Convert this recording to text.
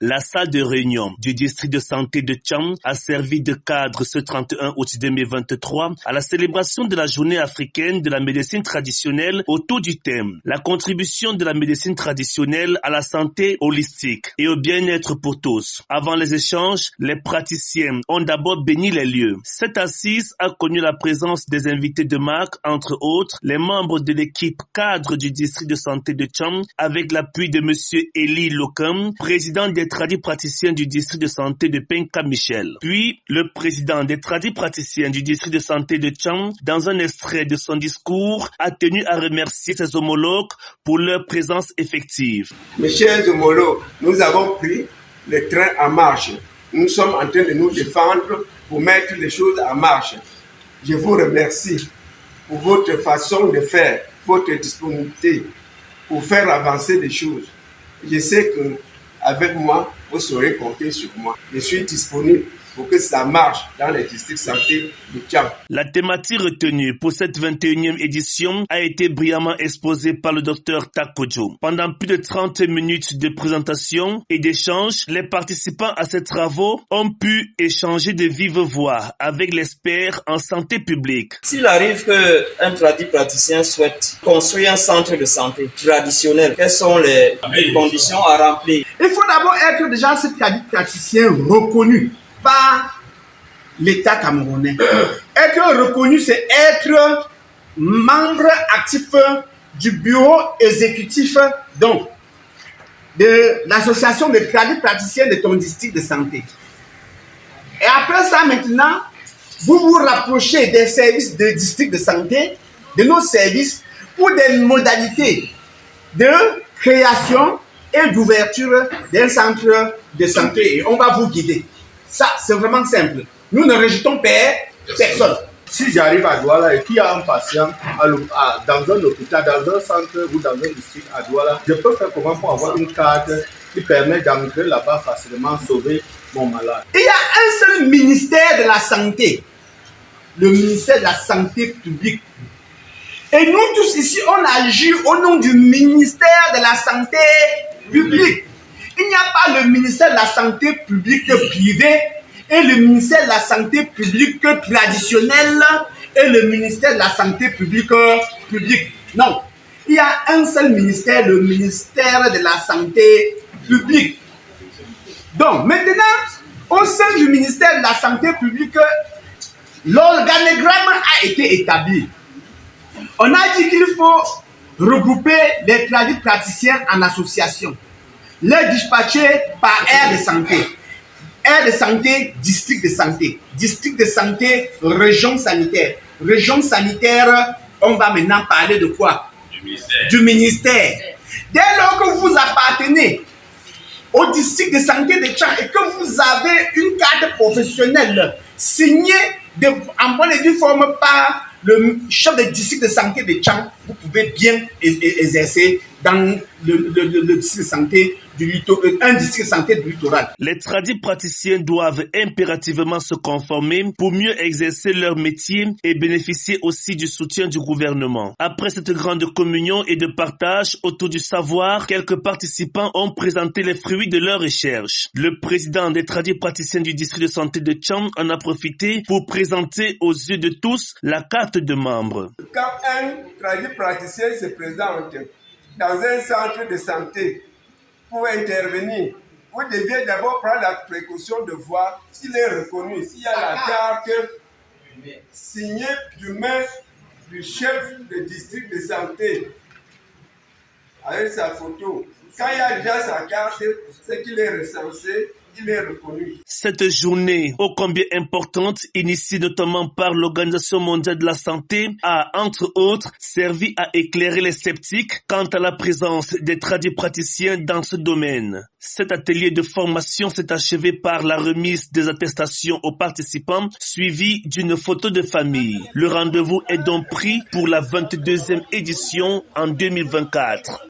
La salle de réunion du district de santé de Tcham a servi de cadre ce 31 août 2023 à la célébration de la journée africaine de la médecine traditionnelle autour du thème « La contribution de la médecine traditionnelle à la santé holistique et au bien-être pour tous ». Avant les échanges, les praticiens ont d'abord béni les lieux. Cette assise a connu la présence des invités de marque, entre autres les membres de l'équipe cadre du district de santé de Tcham, avec l'appui de monsieur Eli Lokam, président des tradis praticiens du district de santé de Penka Michel. Puis, le président des tradis praticiens du district de santé de Tcham, dans un extrait de son discours, a tenu à remercier ses homologues pour leur présence effective. Mes chers homologues, nous avons pris le train en marche. Nous sommes en train de nous défendre pour mettre les choses en marche. Je vous remercie pour votre façon de faire, votre disponibilité pour faire avancer les choses. Je sais que avec moi, vous saurez compter sur moi. Je suis disponible pour que ça marche dans les districts santé de Tcham. La thématique retenue pour cette 21e édition a été brillamment exposée par le docteur Takodjo. Pendant plus de 30 minutes de présentation et d'échange, les participants à ces travaux ont pu échanger de vive voix avec l'expert en santé publique. S'il arrive qu'un praticien souhaite construire un centre de santé traditionnel, quelles sont les conditions à remplir? Il faut d'abord être déjà ce praticien reconnu par l'État camerounais. Être reconnu, c'est être membre actif du bureau exécutif donc de l'association des praticiens de ton district de santé. Et après ça, maintenant, vous vous rapprochez des services de district de santé, de nos services, pour des modalités de création et d'ouverture d'un centre de santé. Et on va vous guider. Ça, c'est vraiment simple. Nous ne rejetons personne. Si j'arrive à Douala et qu'il y a un patient dans un hôpital, dans un centre ou dans un district à Douala, je peux faire comment pour avoir une carte qui permet d'entrer là-bas facilement, sauver mon malade. Il y a un seul ministère de la santé, le ministère de la santé publique. Et nous tous ici, on agit au nom du ministère de la santé publique. Il n'y a pas le ministère de la santé publique privée et le ministère de la santé publique traditionnelle et le ministère de la santé publique publique. Non, il y a un seul ministère, le ministère de la santé publique. Donc maintenant, au sein du ministère de la santé publique, l'organigramme a été établi. On a dit qu'il faut regrouper les praticiens en association, les dispatcher par aire de santé. Aire de santé, district de santé. District de santé, région sanitaire. Région sanitaire, on va maintenant parler de quoi? Du ministère. Dès lors que vous appartenez au district de santé de Tcham et que vous avez une carte professionnelle signée en bonne et due forme par le chef de district de santé de Tcham, vous pouvez bien exercer dans le district de santé un district de santé du littoral. Les tradis praticiens doivent impérativement se conformer pour mieux exercer leur métier et bénéficier aussi du soutien du gouvernement. Après cette grande communion et de partage autour du savoir, quelques participants ont présenté les fruits de leur recherche. Le président des tradis praticiens du district de santé de Tcham en a profité pour présenter aux yeux de tous la carte de membre. Quand un tradit praticien se présente dans un centre de santé pour intervenir, vous devez d'abord prendre la précaution de voir s'il est reconnu, s'il y a la carte signée du main du chef de district de santé avec sa photo. Quand il y a déjà sa carte, c'est qu'il est recensé, il est reconnu. Cette journée, ô combien importante, initiée notamment par l'Organisation mondiale de la santé, a, entre autres, servi à éclairer les sceptiques quant à la présence des tradis praticiens dans ce domaine. Cet atelier de formation s'est achevé par la remise des attestations aux participants, suivi d'une photo de famille. Le rendez-vous est donc pris pour la 22e édition en 2024.